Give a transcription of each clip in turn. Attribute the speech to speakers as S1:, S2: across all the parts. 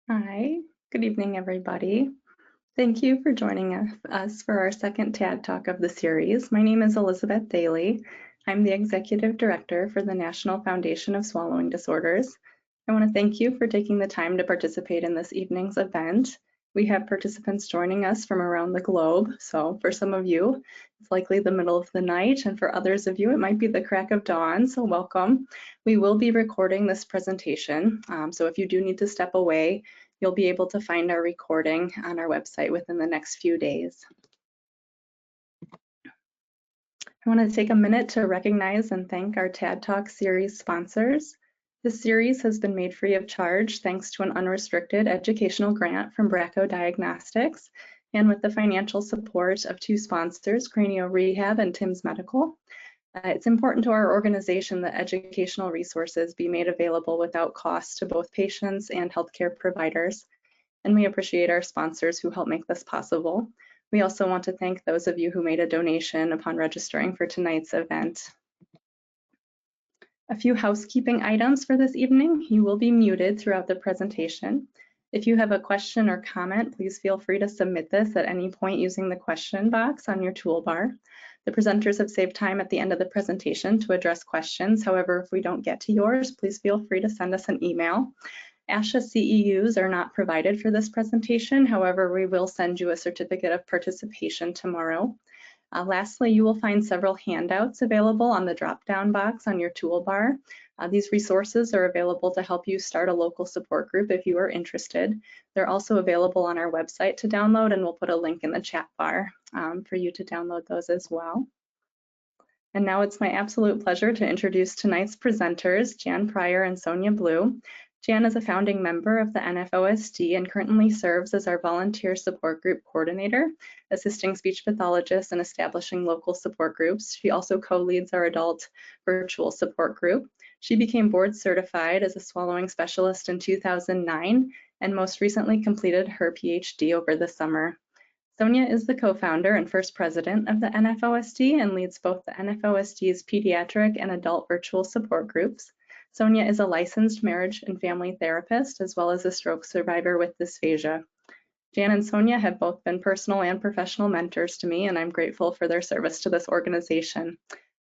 S1: Hi, good evening, everybody. Thank you for joining us for our second TAD Talk of the series. My name is Elizabeth Daly. I'm the Executive Director for the National Foundation of Swallowing Disorders. I want to thank you for taking the time to participate in this evening's event. We have participants joining us from around the globe, so for some of you, it's likely the middle of the night, and for others of you, it might be the crack of dawn, so welcome. We will be recording this presentation, so if you do need to step away, you'll be able to find our recording on our website within the next few days. I want to take a minute to recognize and thank our TAD Talk series sponsors. This series has been made free of charge thanks to an unrestricted educational grant from Bracco Diagnostics and with the financial support of two sponsors, Cranio Rehab and Tim's Medical. It's important to our organization that educational resources be made available without cost to both patients and healthcare providers, and we appreciate our sponsors who help make this possible. We also want to thank those of you who made a donation upon registering for tonight's event. A few housekeeping items for this evening. You will be muted throughout the presentation. If you have a question or comment, please feel free to submit this at any point using the question box on your toolbar. The presenters have saved time at the end of the presentation to address questions. However, if we don't get to yours, please feel free to send us an email. ASHA CEUs are not provided for this presentation. However, we will send you a certificate of participation tomorrow. Lastly, you will find several handouts available on the drop-down box on your toolbar. These resources are available to help you start a local support group if you are interested. They're also available on our website to download, and we'll put a link in the chat bar for you to download those as well. And now it's my absolute pleasure to introduce tonight's presenters, Jan Pryor and Sonia Blue. Jan is a founding member of the NFOSD and currently serves as our volunteer support group coordinator, assisting speech pathologists in establishing local support groups. She also co-leads our adult virtual support group. She became board certified as a swallowing specialist in 2009 and most recently completed her PhD over the summer. Sonia is the co-founder and first president of the NFOSD and leads both the NFOSD's pediatric and adult virtual support groups. Sonia is a licensed marriage and family therapist, as well as a stroke survivor with dysphagia. Jan and Sonia have both been personal and professional mentors to me, and I'm grateful for their service to this organization.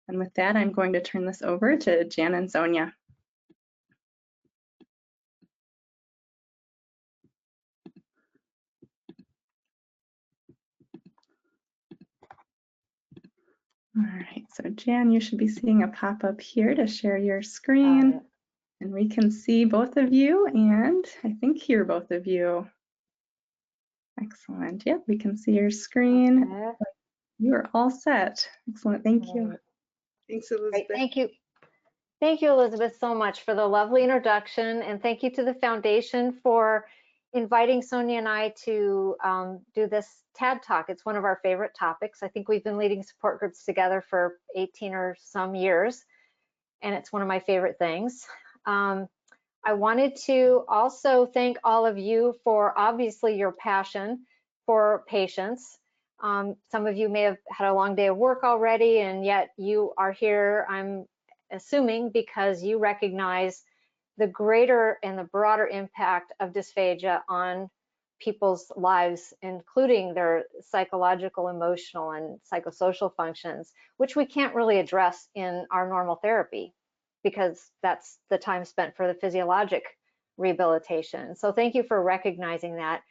S1: And with that, I'm going to turn this over to Jan and Sonia. All right, so Jan, you should be seeing a pop-up here to share your screen. And we can see both of you and I think hear both of you. Excellent. Yep, we can see your screen. Okay. You are all set. Excellent. Thank you.
S2: Thanks, Elizabeth.
S3: Great. Thank you. Thank you, Elizabeth, so much for the lovely introduction. And thank you to the foundation for inviting Sonia and I to do this TAD Talk. It's one of our favorite topics. I think we've been leading support groups together for 18 or some years, and it's one of my favorite things. I wanted to also thank all of you for obviously your passion for patients. Some of you may have had a long day of work already, and yet you are here, I'm assuming, because you recognize the greater and the broader impact of dysphagia on people's lives, including their psychological, emotional, and psychosocial functions, which we can't really address in our normal therapy, because that's the time spent for the physiologic rehabilitation. So thank you for recognizing that.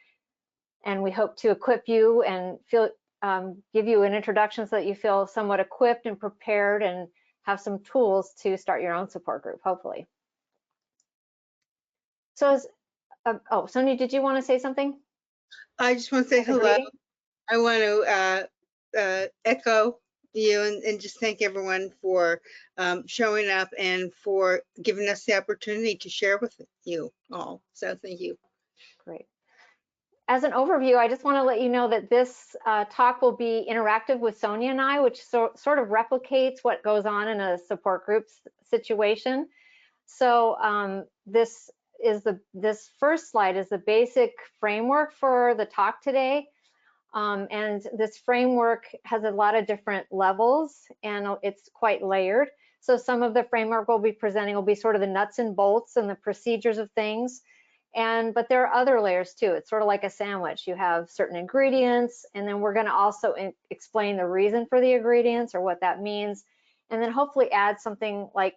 S3: And we hope to equip you and give you an introduction so that you feel somewhat equipped and prepared and have some tools to start your own support group, hopefully. So, oh, Sonia, did you want to say something?
S2: I just want to say hello. I want to echo you and just thank everyone for showing up and for giving us the opportunity to share with you all. So thank you.
S3: Great. As an overview, I just want to let you know that this talk will be interactive with Sonia and I, which sort of replicates what goes on in a support group situation. So this first slide is the basic framework for the talk today. And this framework has a lot of different levels and it's quite layered. So some of the framework we'll be presenting will be sort of the nuts and bolts and the procedures of things. But there are other layers too. It's sort of like a sandwich. You have certain ingredients, and then we're going to also explain the reason for the ingredients or what that means, and then hopefully add something like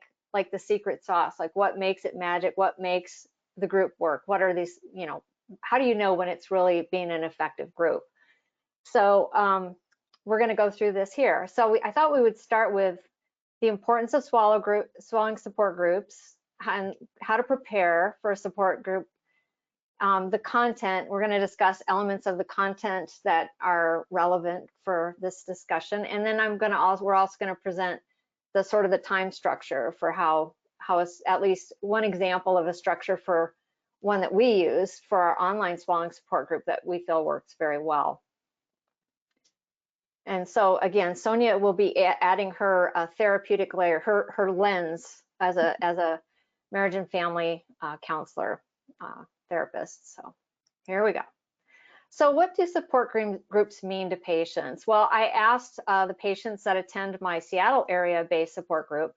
S3: the secret sauce, like what makes it magic, what makes the group work, what are these, how do you know when it's really being an effective group? So we're going to go through this here. So I thought we would start with the importance of swallowing support groups and how to prepare for a support group. The content, we're going to discuss elements of the content that are relevant for this discussion. And then we're also going to present the sort of the time structure for how it's at least one example of a structure for one that we use for our online swallowing support group that we feel works very well. And so again, Sonia will be adding her therapeutic layer, her lens as a marriage and family counselor, therapist. So here we go. So what do support groups mean to patients? Well, I asked the patients that attend my Seattle area-based support group,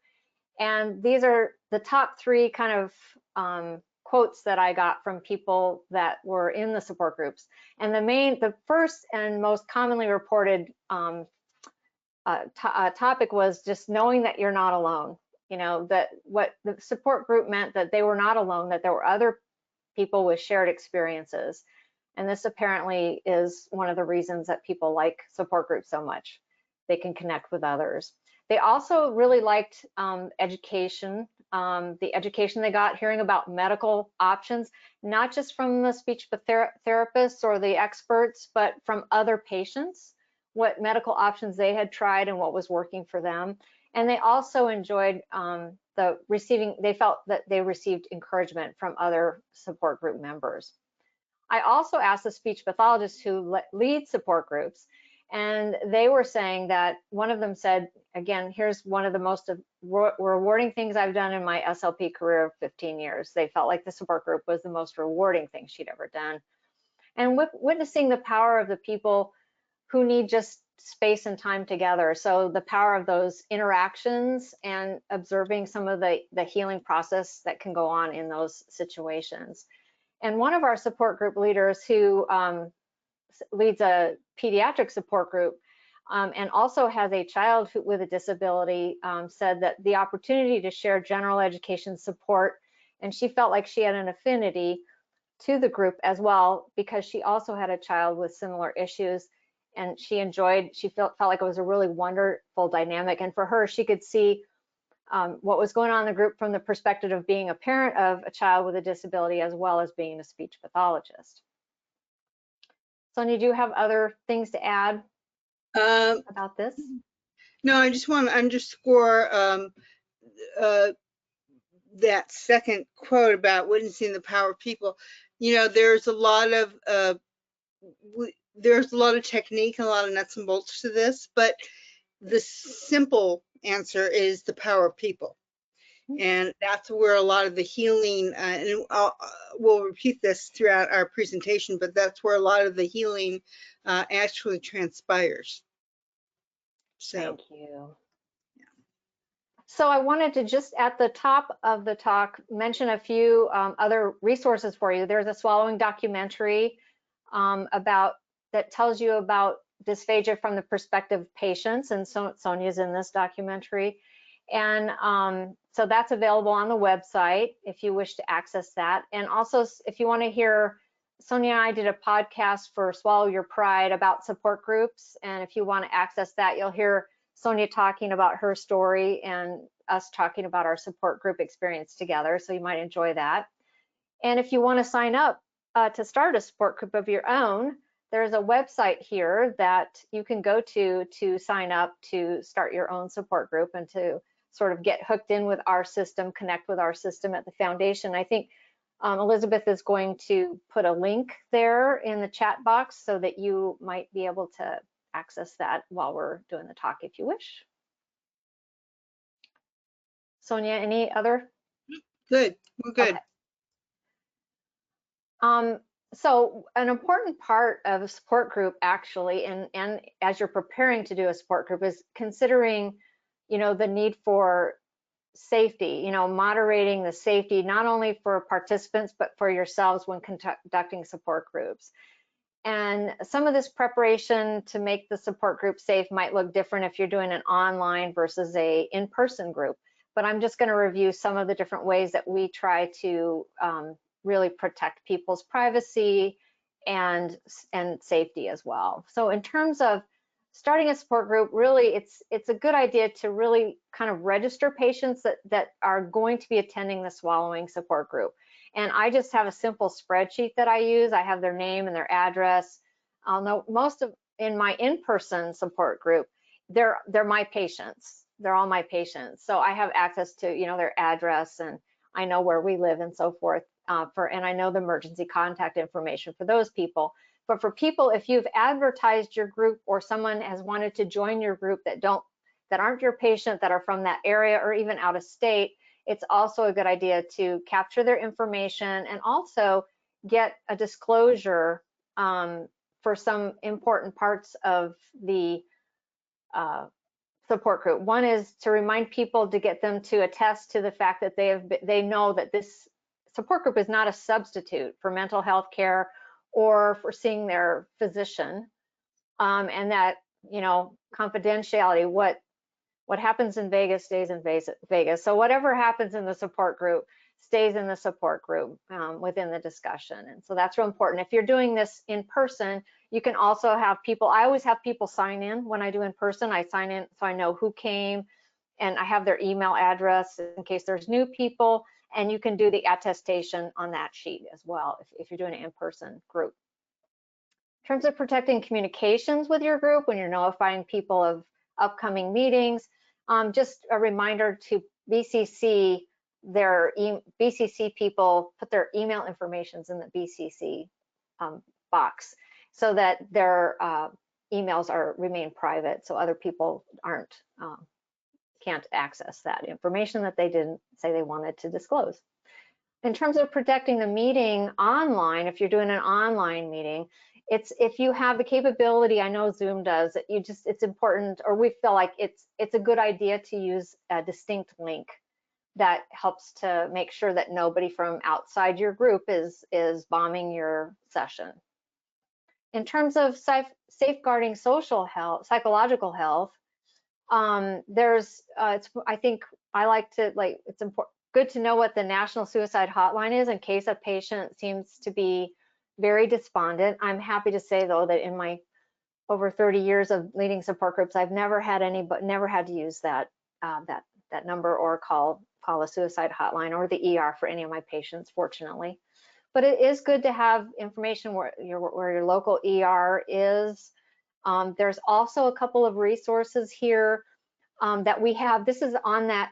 S3: and these are the top 3 kind of quotes that I got from people that were in the support groups. And the first and most commonly reported topic was just knowing that you're not alone. That what the support group meant, that they were not alone, that there were other people with shared experiences. And this apparently is one of the reasons that people like support groups so much. They can connect with others. They also really liked education, the education they got hearing about medical options, not just from the speech therapists or the experts, but from other patients, what medical options they had tried and what was working for them. And they also enjoyed they felt that they received encouragement from other support group members. I also asked the speech pathologists who lead support groups, and they were saying that one of them said, again, here's one of the most rewarding things I've done in my SLP career of 15 years. They felt like the support group was the most rewarding thing she'd ever done. And witnessing the power of the people who need just space and time together. So the power of those interactions and observing some of the healing process that can go on in those situations. And one of our support group leaders who leads a pediatric support group and also has a child with a disability said that the opportunity to share general education support, and she felt like she had an affinity to the group as well because she also had a child with similar issues, and she felt like it was a really wonderful dynamic. And for her, she could see what was going on in the group from the perspective of being a parent of a child with a disability as well as being a speech pathologist. Sonia, do you have other things to add about this?
S2: No, I just want to underscore that second quote about witnessing the power of people. There's a lot of technique and a lot of nuts and bolts to this, but the simple answer is the power of people. And that's where a lot of the healing, and we'll repeat this throughout our presentation, but that's where a lot of the healing actually transpires. So.
S3: Thank you. So I wanted to just at the top of the talk mention a few other resources for you. There's a swallowing documentary that tells you about dysphagia from the perspective of patients, and Sonia's in this documentary. And so that's available on the website if you wish to access that. And also, if you want to hear, Sonia and I did a podcast for Swallow Your Pride about support groups. And if you want to access that, you'll hear Sonia talking about her story and us talking about our support group experience together. So you might enjoy that. And if you want to sign up to start a support group of your own, there's a website here that you can go to sign up to start your own support group and to sort of get hooked in with our system, connect with our system at the foundation. I think Elizabeth is going to put a link there in the chat box so that you might be able to access that while we're doing the talk if you wish. Sonia, any other?
S2: Good, we're good.
S3: Okay. So an important part of a support group actually, and as you're preparing to do a support group, is considering, the need for safety, moderating the safety, not only for participants, but for yourselves when conducting support groups. And some of this preparation to make the support group safe might look different if you're doing an online versus a in-person group. But I'm just going to review some of the different ways that we try to really protect people's privacy and safety as well. So in terms of starting a support group, really it's a good idea to really kind of register patients that are going to be attending the swallowing support group. And I just have a simple spreadsheet that I use. I have their name and their address. I'll know in my in-person support group, they're my patients. They're all my patients. So I have access to, their address, and I know where we live and so forth. And I know the emergency contact information for those people. But for people, if you've advertised your group or someone has wanted to join your group that aren't your patient, that are from that area or even out of state, it's also a good idea to capture their information and also get a disclosure for some important parts of the support group. One is to remind people to get them to attest to the fact that they know that this support group is not a substitute for mental health care or for seeing their physician, and that confidentiality, what happens in Vegas stays in Vegas. So whatever happens in the support group stays in the support group within the discussion. And so that's real important. If you're doing this in person, you can also have people, I always have people sign in when I do in person. I sign in so I know who came, and I have their email address in case there's new people, and you can do the attestation on that sheet as well if you're doing an in-person group. In terms of protecting communications with your group when you're notifying people of upcoming meetings, just a reminder to BCC people, put their email informations in the BCC box so that their emails remain private, so other people can't access that information that they didn't say they wanted to disclose. In terms of protecting the meeting online, if you're doing an online meeting, if you have the capability, I know Zoom does, it's important, or we feel like it's a good idea to use a distinct link that helps to make sure that nobody from outside your group is bombing your session. In terms of safeguarding psychological health, I think I like to, it's important, good to know what the National Suicide Hotline is in case a patient seems to be very despondent. I'm happy to say though that in my over 30 years of leading support groups, I've never had to use that number or call a suicide hotline or the ER for any of my patients, fortunately. But it is good to have information where your local ER is. There's also a couple of resources here that we have. This is on that.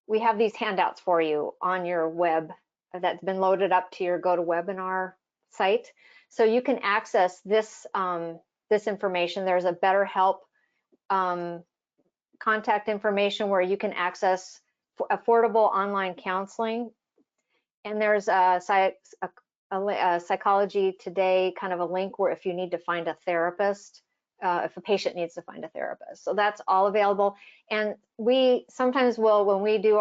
S3: We have these handouts for you on your web that's been loaded up to your GoToWebinar site, so you can access this this information. There's a BetterHelp contact information where you can access affordable online counseling, and there's a Psychology Today kind of a link where if you need to find a therapist, if a patient needs to find a therapist. So that's all available. And we sometimes will, when we do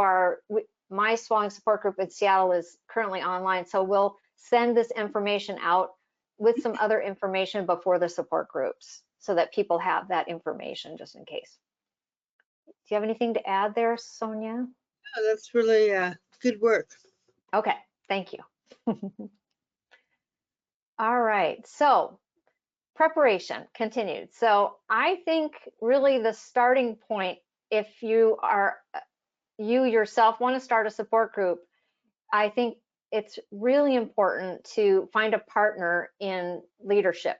S3: my swallowing support group in Seattle is currently online, so we'll send this information out with some other information before the support groups so that people have that information just in case. Do you have anything to add there, Sonia?
S2: Oh, that's really good work.
S3: Okay, thank you. All right, so preparation continued. So I think really the starting point, if you yourself want to start a support group, I think it's really important to find a partner in leadership.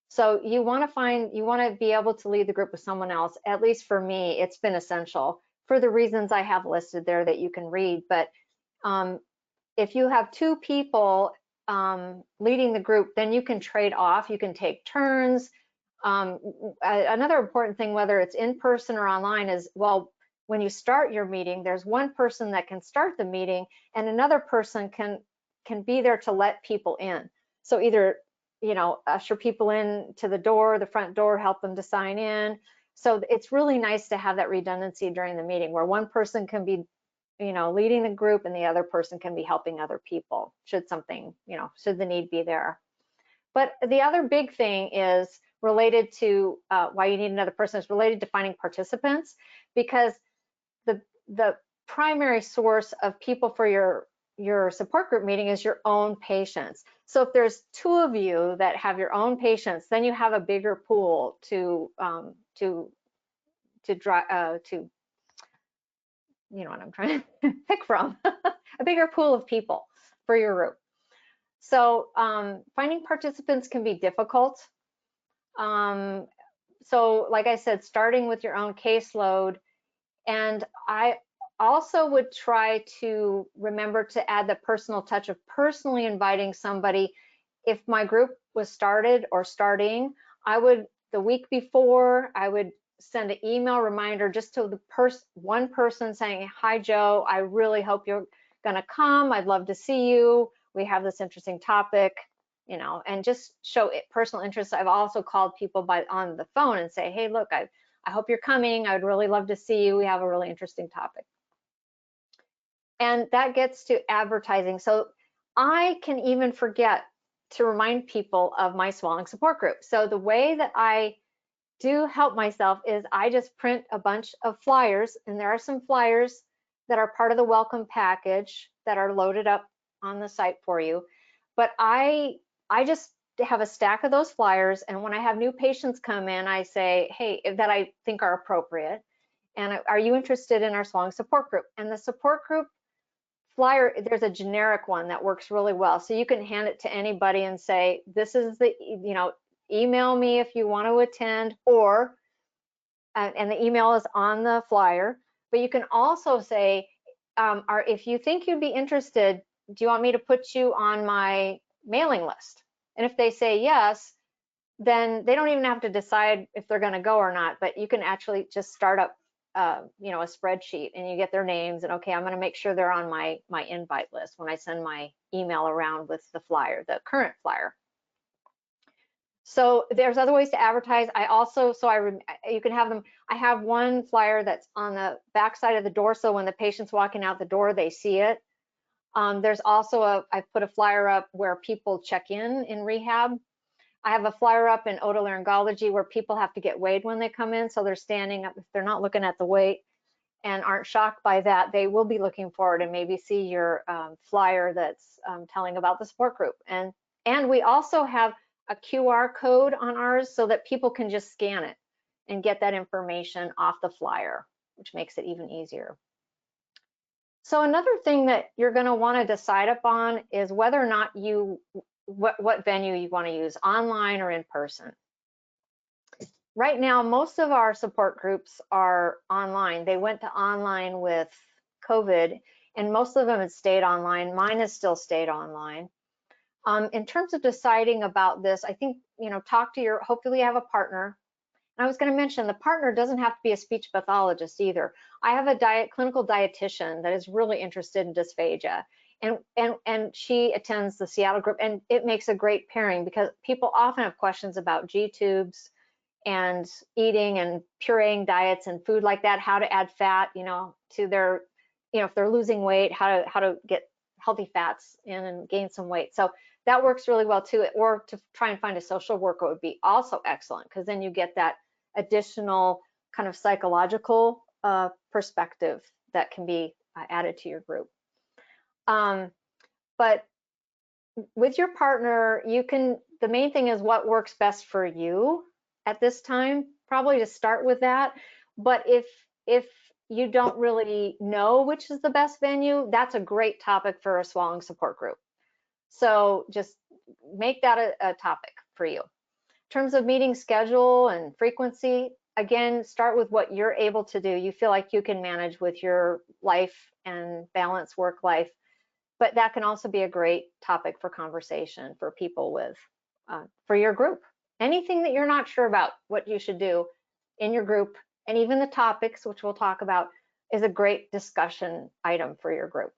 S3: So you want to be able to lead the group with someone else. At least for me, it's been essential for the reasons I have listed there that you can read. But if you have two people leading the group, then you can trade off, you can take turns. Another important thing, whether it's in person or online, is, well, when you start your meeting, there's one person that can start the meeting and another person can be there to let people in. So either, usher people in to the front door, help them to sign in, So it's really nice to have that redundancy during the meeting where one person can be, leading the group and the other person can be helping other people should something, should the need be there. But the other big thing is related to why you need another person is related to finding participants, because the primary source of people for your support group meeting is your own patients. So if there's 2 of you that have your own patients, then you have a bigger pool to you know what I'm trying to pick from, a bigger pool of people for your group. So finding participants can be difficult. So like I said, starting with your own caseload, and I also would try to remember to add the personal touch of personally inviting somebody. If my group was started or starting, I would, the week before, I would send an email reminder just to the one person saying, hi, Joe, I really hope you're gonna come. I'd love to see you. We have this interesting topic, and just show it personal interest. I've also called people on the phone and say, hey, look, I hope you're coming. I would really love to see you. We have a really interesting topic. And that gets to advertising. So I can even forget to remind people of my swallowing support group. So the way that I do help myself is I just print a bunch of flyers, and there are some flyers that are part of the welcome package that are loaded up on the site for you. But I just have a stack of those flyers, and when I have new patients come in, I say, hey, that I think are appropriate, and are you interested in our swallowing support group? And the support group flyer, there's a generic one that works really well. So you can hand it to anybody and say, this is the, email me if you want to attend, or, and the email is on the flyer, but you can also say, if you think you'd be interested, do you want me to put you on my mailing list? And if they say yes, then they don't even have to decide if they're going to go or not, but you can actually just start up a spreadsheet, and you get their names, and okay, I'm going to make sure they're on my invite list when I send my email around with the flyer, the current flyer. So there's other ways to advertise. I also, you can have them, I have one flyer that's on the back side of the door, so when the patient's walking out the door, they see it. There's also I put a flyer up where people check in rehab. I have a flyer up in otolaryngology where people have to get weighed when they come in, so they're standing up. If they're not looking at the weight and aren't shocked by that, they will be looking forward and maybe see your flyer that's telling about the support group. And we also have a QR code on ours so that people can just scan it and get that information off the flyer, which makes it even easier. So another thing that you're going to want to decide upon is whether or not what venue you want to use, online or in person. Right now, most of our support groups are online. They went to online with COVID, and most of them have stayed online. Mine has still stayed online. In terms of deciding about this, I think, talk to hopefully you have a partner. And I was going to mention, the partner doesn't have to be a speech pathologist either. I have a clinical dietitian that is really interested in dysphagia, and she attends the Seattle group, and it makes a great pairing because people often have questions about G-tubes and eating and pureeing diets and food like that, how to add fat, to their, if they're losing weight, how to get healthy fats in and gain some weight. So that works really well too. Or to try and find a social worker would be also excellent, because then you get that additional kind of psychological perspective that can be added to your group. But with your partner, the main thing is what works best for you at this time, probably to start with that. But if you don't really know which is the best venue, that's a great topic for a swallowing support group. So just make that a topic for you. In terms of meeting schedule and frequency, again, start with what you're able to do. You feel like you can manage with your life and balance work life, but that can also be a great topic for conversation for people with, for your group. Anything that you're not sure about what you should do in your group, and even the topics, which we'll talk about, is a great discussion item for your group.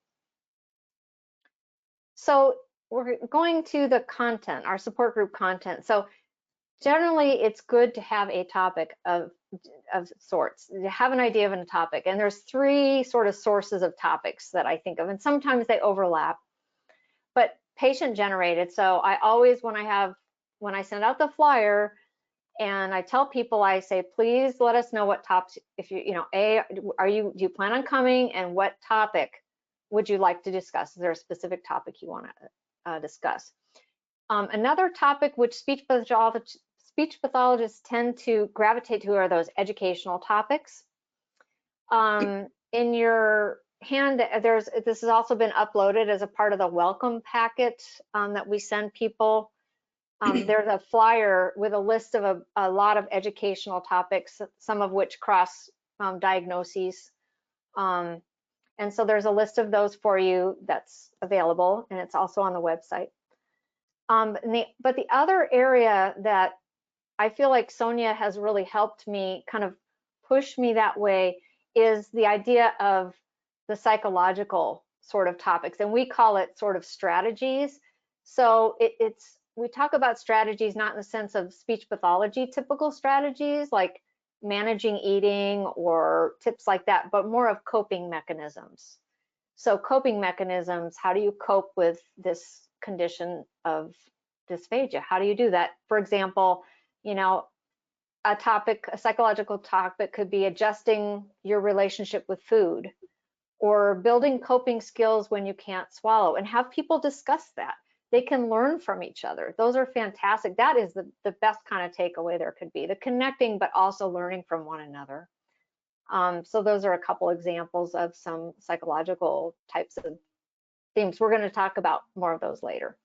S3: So we're going to the content, our support group content. So generally, it's good to have a topic of sorts. You have an idea of a topic, and there's 3 sort of sources of topics that I think of, and sometimes they overlap, but patient generated. So I always, when I send out the flyer and I tell people, I say, please let us know what topics, if do you plan on coming, and what topic would you like to discuss? Is there a specific topic you want to discuss? Another topic which speech pathologists tend to gravitate to are those educational topics. In your hand, this has also been uploaded as a part of the welcome packet that we send people. There's a flyer with a list of a lot of educational topics, some of which cross diagnoses. And so there's a list of those for you that's available, and it's also on the website. But the other area that I feel like Sonia has really helped me kind of push me that way is the idea of the psychological sort of topics, and we call it sort of strategies. So we talk about strategies not in the sense of speech pathology typical strategies like managing eating or tips like that, but more of coping mechanisms. So coping mechanisms, how do you cope with this condition of dysphagia? How do you do that? For example, a psychological topic could be adjusting your relationship with food, or building coping skills when you can't swallow, and have people discuss that. They can learn from each other. Those are fantastic. That is the best kind of takeaway there could be, the connecting, but also learning from one another. So those are a couple examples of some psychological types of themes. We're going to talk about more of those later.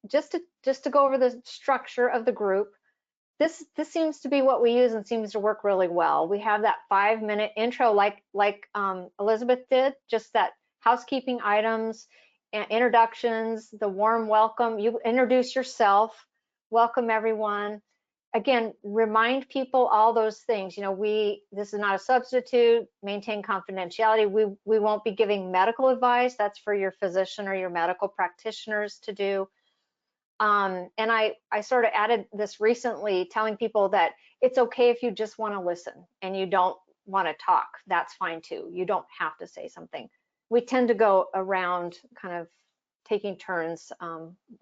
S3: Just to go over the structure of the group, this seems to be what we use and seems to work really well. We have that 5-minute intro like Elizabeth did, just that housekeeping items, introductions, the warm welcome. You introduce yourself, welcome everyone. Again, remind people all those things. This is not a substitute, maintain confidentiality. We won't be giving medical advice. That's for your physician or your medical practitioners to do. And I sort of added this recently, telling people that it's okay if you just want to listen and you don't want to talk. That's fine too. You don't have to say something. We tend to go around kind of taking turns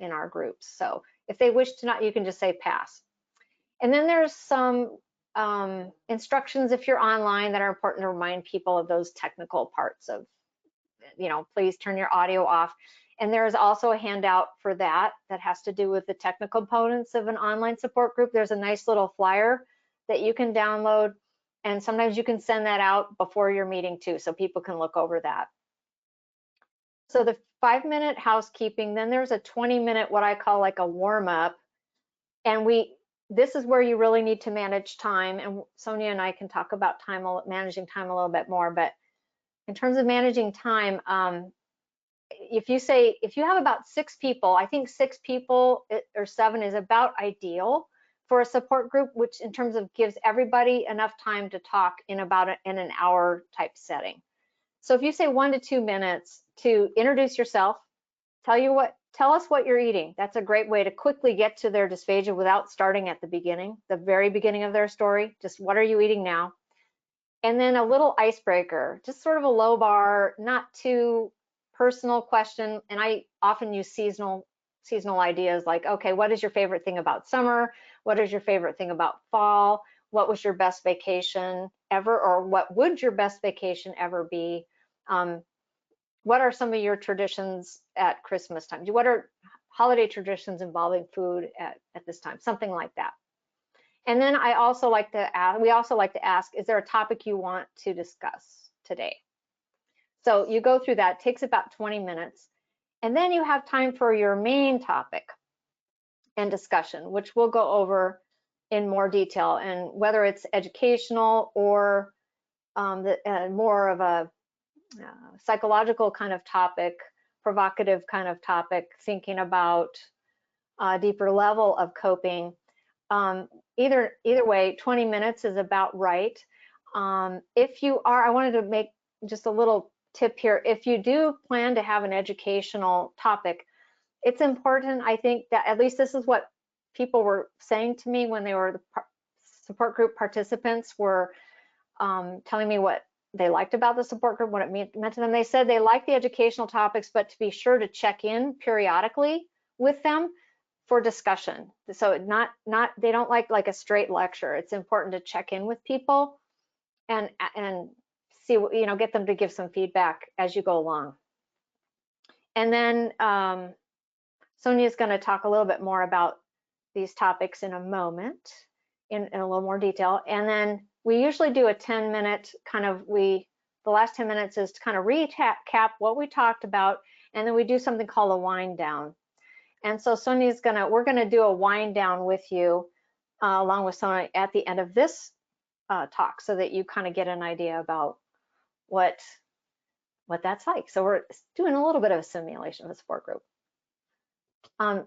S3: in our groups. So if they wish to not, you can just say pass. And then there's some instructions if you're online that are important to remind people of those technical parts of, please turn your audio off. And there's also a handout for that has to do with the technical components of an online support group. There's a nice little flyer that you can download, and sometimes you can send that out before your meeting too, so people can look over that. So the 5-minute housekeeping, then there's a 20-minute, what I call like a warm up. And this is where you really need to manage time. And Sonia and I can talk about managing time a little bit more. But in terms of managing time, if you have about 6 people, I think 6 people or 7 is about ideal for a support group, which in terms of gives everybody enough time to talk in an hour type setting. So if you say 1 to 2 minutes to introduce yourself, tell us what you're eating. That's a great way to quickly get to their dysphagia without starting at the very beginning of their story. Just what are you eating now? And then a little icebreaker, just sort of a low bar, not too personal question. And I often use seasonal ideas like, okay, what is your favorite thing about summer? What is your favorite thing about fall? What was your best vacation ever? Or what would your best vacation ever be? What are some of your traditions at Christmas time? What are holiday traditions involving food at this time? Something like that. And then we also like to ask, is there a topic you want to discuss today? So you go through that, it takes about 20 minutes. And then you have time for your main topic and discussion, which we'll go over in more detail, and whether it's educational or more of a psychological kind of topic, provocative kind of topic, thinking about a deeper level of coping. Either way, 20 minutes is about right. I wanted to make just a little tip here. If you do plan to have an educational topic, it's important, I think, that at least this is what people were saying to me when they were the support group participants were telling me what they liked about the support group, what it meant to them. They said they like the educational topics, but to be sure to check in periodically with them for discussion. So they don't like a straight lecture. It's important to check in with people and see, you know, get them to give some feedback as you go along. And then Sonia's going to talk a little bit more about these topics in a moment in a little more detail. And then we usually do a 10-minute kind of, the last 10 minutes is to kind of recap what we talked about, and then we do something called a wind down. And so we're gonna do a wind down with you along with Sonia at the end of this talk, so that you kind of get an idea about what that's like. So we're doing a little bit of a simulation of a support group.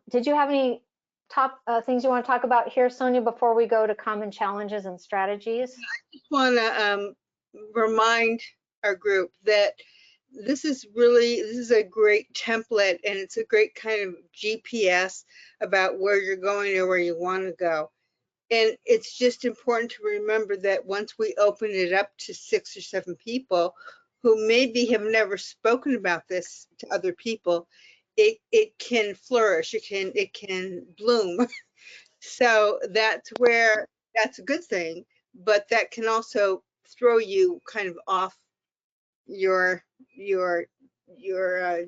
S3: Did you have any top things you want to talk about here, Sonia, before we go to common challenges and strategies?
S2: I just want to remind our group that this is a great template, and it's a great kind of GPS about where you're going or where you want to go. And it's just important to remember that once we open it up to 6 or 7 people who maybe have never spoken about this to other people, it can flourish, it can bloom. So that's a good thing, but that can also throw you kind of off your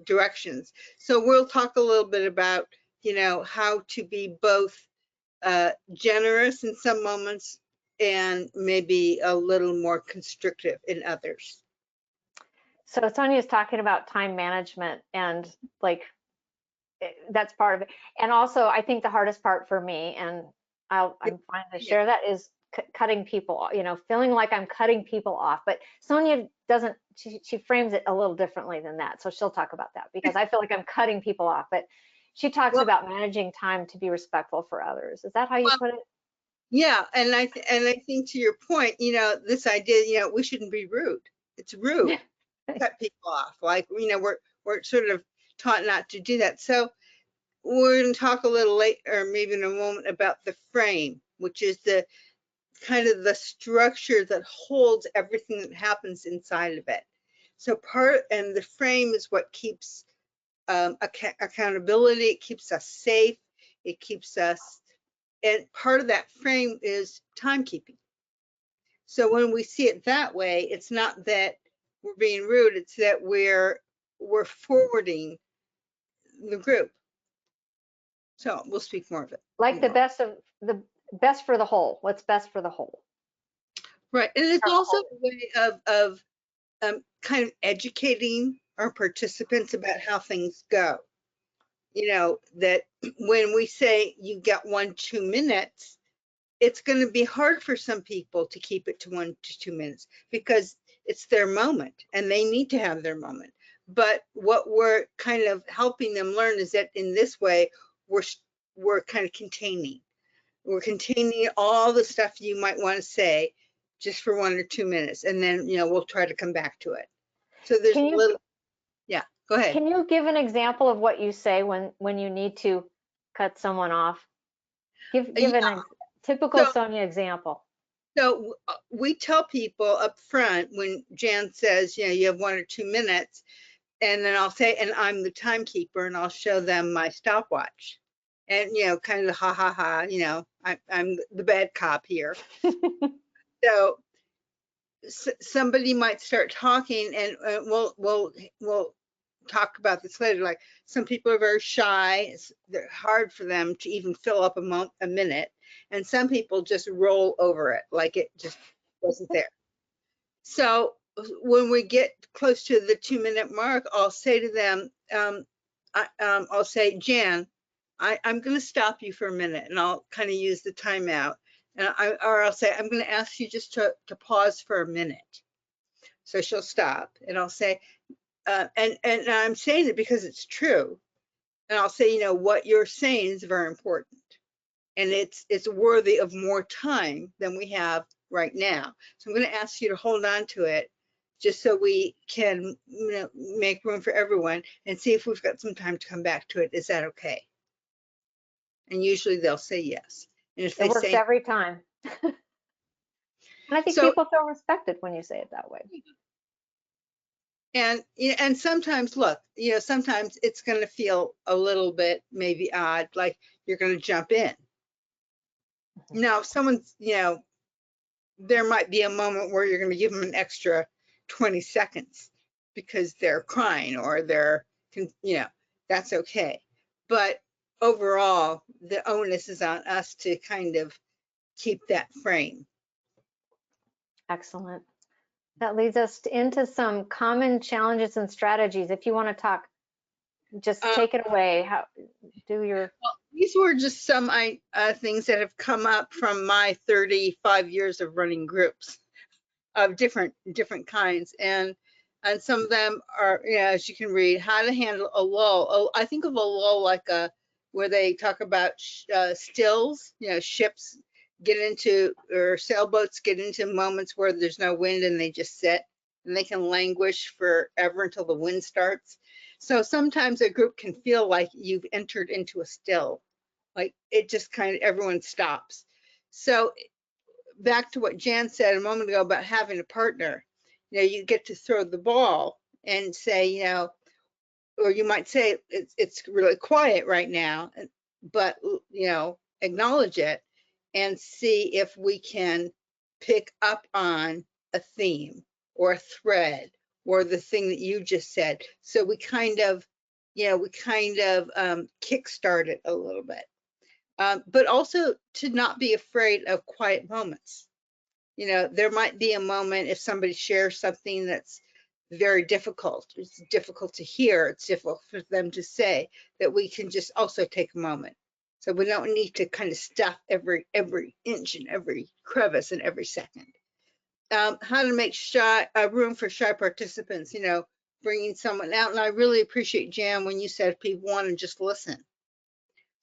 S2: directions. So we'll talk a little bit about, you know, how to be both generous in some moments and maybe a little more constrictive in others.
S3: So Sonia's talking about time management, and like that's part of it. And also, I think the hardest part for me, and I'm fine to share that, is cutting people, you know, feeling like I'm cutting people off. But Sonia doesn't, she frames it a little differently than that. So she'll talk about that, because I feel like I'm cutting people off. But she talks about managing time to be respectful for others. Is that how you put it?
S2: Yeah, and I think to your point, you know, this idea, you know, we shouldn't be rude. It's rude to cut people off. Like, you know, we're sort of taught not to do that. So we're going to talk a little later, or maybe in a moment, about the frame, which is the kind of the structure that holds everything that happens inside of it. So and the frame is what keeps accountability. It keeps us safe. It keeps us, and part of that frame is timekeeping. So when we see it that way, it's not that we're being rude, it's that we're forwarding the group. So we'll speak more of it.
S3: Like the best for the whole. What's best for the whole?
S2: Right, and it's also a way of kind of educating our participants about how things go. You know, that when we say you got 1-2 minutes, it's going to be hard for some people to keep it to 1 to 2 minutes, because it's their moment and they need to have their moment. But what we're kind of helping them learn is that in this way, we're kind of containing. We're containing all the stuff you might want to say just for 1 or 2 minutes, and then, you know, we'll try to come back to it. So there's a little, yeah, go ahead.
S3: Can you give an example of what you say when you need to cut someone off? Give a typical Sonia example.
S2: So we tell people up front when Jan says, you know, you have 1 or 2 minutes, and then I'll say, and I'm the timekeeper, and I'll show them my stopwatch. And, you know, kind of ha ha ha, you know, I'm the bad cop here. So somebody might start talking, and we'll talk about this later. Like, some people are very shy. They're hard for them to even fill up a minute. And some people just roll over it like it just wasn't there. So when we get close to the 2-minute mark, I'll say to them, I'll say, Jan, I'm going to stop you for a minute, and I'll kind of use the timeout. Or I'll say, I'm going to ask you just to pause for a minute. So she'll stop, and I'll say, and I'm saying it because it's true. And I'll say, you know, what you're saying is very important, and it's worthy of more time than we have right now. So I'm going to ask you to hold on to it, just so we can, you know, make room for everyone, and see if we've got some time to come back to it. Is that okay? And usually they'll say yes. And if they
S3: It works
S2: say,
S3: every time. And I think
S2: so,
S3: people feel respected when you say it that way.
S2: and sometimes, look, sometimes it's going to feel a little bit maybe odd, like you're going to jump in. Now, if someone's, there might be a moment where you're going to give them an extra 20 seconds because they're crying or they're, that's okay. But overall, the onus is on us to kind of keep that frame.
S3: Excellent. That leads us into some common challenges and strategies. If you want to talk, just take it away.
S2: Well, these were just some things that have come up from my 35 years of running groups of different kinds, and some of them are, as you can read, how to handle a lull. Oh, I think of a lull like where they talk about stills, ships get into, or sailboats get into moments where there's no wind and they just sit and they can languish forever until the wind starts. So sometimes a group can feel like you've entered into a still, like it just kind of, everyone stops. So back to what Jan said a moment ago about having a partner, you get to throw the ball and say, or you might say it's really quiet right now, but acknowledge it and see if we can pick up on a theme or a thread or the thing that you just said. So we kind of kickstart it a little bit. But also to not be afraid of quiet moments. There might be a moment if somebody shares something that's very difficult. It's difficult to hear. It's difficult for them to say, that we can just also take a moment. So we don't need to kind of stuff every inch and every crevice and every second. How to make room for shy participants, bringing someone out. And I really appreciate, Jan, when you said people want to just listen.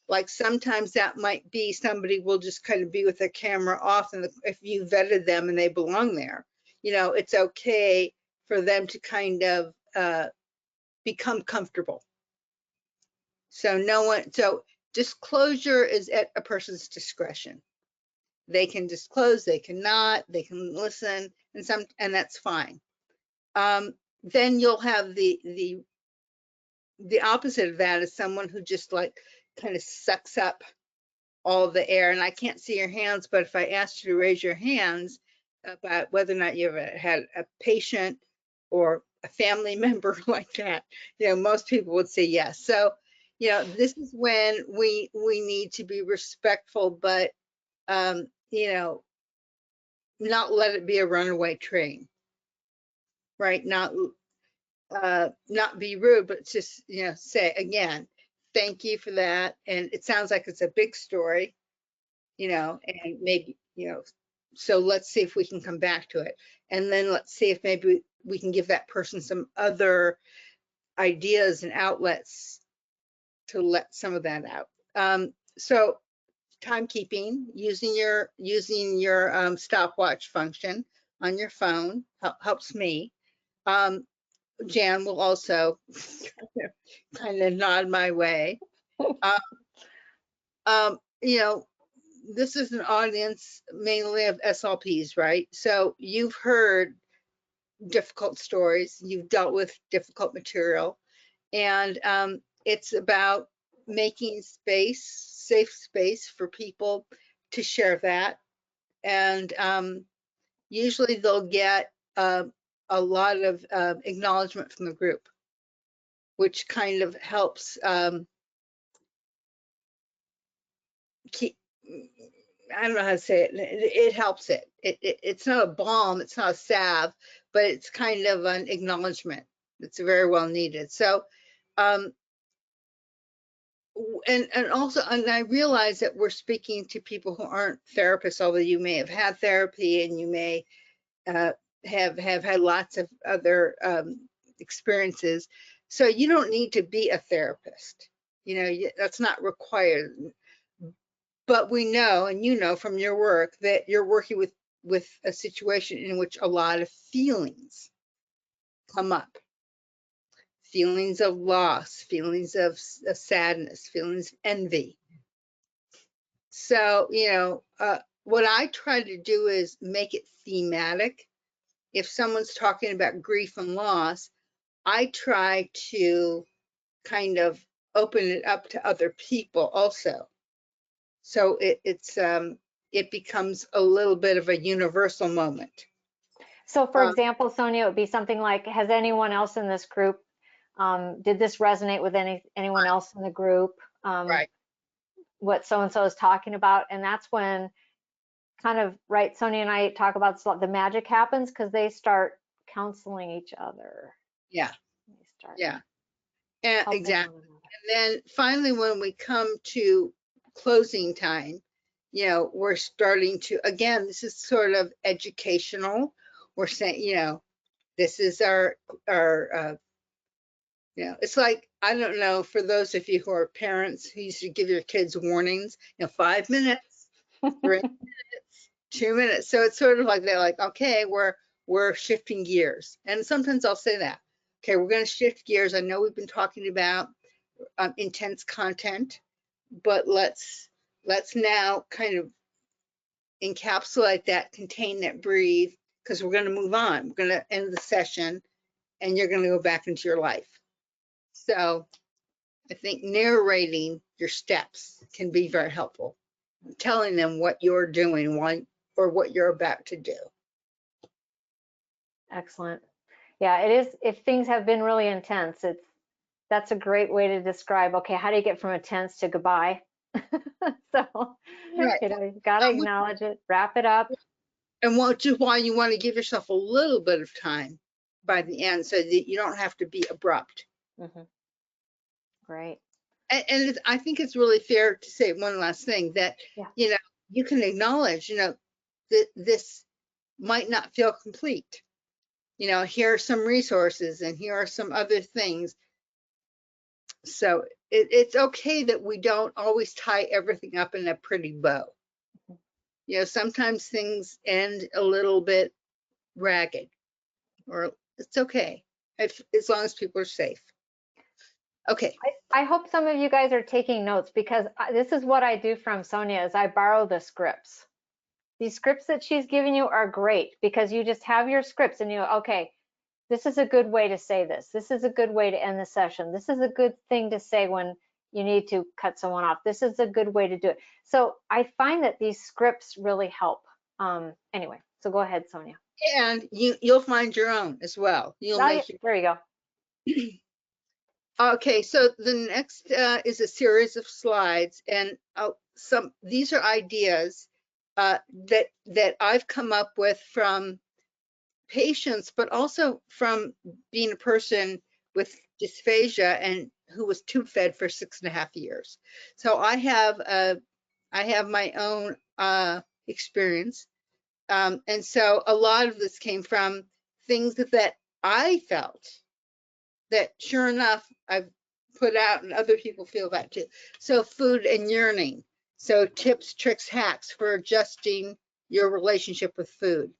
S2: Like sometimes that might be somebody will just kind of be with their camera off, and if you vetted them and they belong there, it's okay for them to kind of become comfortable. So disclosure is at a person's discretion. They can disclose, they cannot, they can listen, and that's fine. Then you'll have the opposite of that is someone who just like kind of sucks up all the air. And I can't see your hands, but if I asked you to raise your hands about whether or not you ever had a patient or a family member like that, most people would say yes. So, this is when we need to be respectful, but, not let it be a runaway train, right? Not be rude, but just, say again, thank you for that. And it sounds like it's a big story, and maybe, so let's see if we can come back to it. And then let's see if maybe we can give that person some other ideas and outlets to let some of that out. So timekeeping, using your stopwatch function on your phone helps me. Jan will also kind of nod my way. This is an audience mainly of SLPs, right? So you've heard difficult stories, you've dealt with difficult material, and it's about making safe space for people to share that. And usually they'll get a lot of acknowledgement from the group, which kind of helps keep, I don't know how to say it. It helps it. It's not a balm, it's not a salve, but it's kind of an acknowledgement. It's very well needed. So, and also, and I realize that we're speaking to people who aren't therapists, although you may have had therapy and you may have had lots of other experiences. So you don't need to be a therapist. That's not required. But we know, and from your work, that you're working with a situation in which a lot of feelings come up. Feelings of loss, feelings of sadness, feelings of envy. So, what I try to do is make it thematic. If someone's talking about grief and loss, I try to kind of open it up to other people also. So it becomes a little bit of a universal moment.
S3: So for example, Sonia, it would be something like, has anyone else in this group, did this resonate with anyone else in the group?
S2: Right.
S3: What so-and-so is talking about. And that's when kind of, right, Sonia and I talk about the magic happens because they start counseling each other.
S2: Yeah.
S3: They start
S2: Yeah. And
S3: helping
S2: exactly.
S3: one another.
S2: And then finally, when we come to closing time, we're starting to, again, this is sort of educational. We're saying, this is our, it's like, I don't know, for those of you who are parents who used to give your kids warnings, 5 minutes, 3 minutes, 2 minutes. So it's sort of like, they're like, okay, we're shifting gears. And sometimes I'll say that, okay, we're going to shift gears. I know we've been talking about intense content, but let's now kind of encapsulate that, contain that, breathe, because we're going to move on. We're going to end the session and you're going to go back into your life. So I think narrating your steps can be very helpful. Telling them what you're doing or what you're about to do.
S3: Excellent. Yeah, it is. If things have been really intense, that's a great way to describe, okay, how do you get from intense to goodbye? So,
S2: Right.
S3: you got to acknowledge it, wrap it up.
S2: And which is why you want to give yourself a little bit of time by the end so that you don't have to be abrupt.
S3: Mm-hmm. Great.
S2: And I think it's really fair to say one last thing that,
S3: yeah.
S2: You can acknowledge, that this might not feel complete. Here are some resources and here are some other things. So it's okay that we don't always tie everything up in a pretty bow. Sometimes things end a little bit ragged, or it's okay as long as people are safe. Okay.
S3: I hope some of you guys are taking notes because this is what I do from Sonia is I borrow the scripts. These scripts that she's giving you are great because you just have your scripts and okay, this is a good way to say this. This is a good way to end the session. This is a good thing to say when you need to cut someone off. This is a good way to do it. So I find that these scripts really help. Anyway, so go ahead, Sonia.
S2: And you'll find your own as well.
S3: There you go.
S2: Okay, so the next is a series of slides, and these are ideas that I've come up with from patients, but also from being a person with dysphagia and who was tube fed for 6.5 years. So I have my own experience, and so a lot of this came from things that I felt that sure enough I've put out and other people feel that too. So food and yearning. So tips, tricks, hacks for adjusting your relationship with food.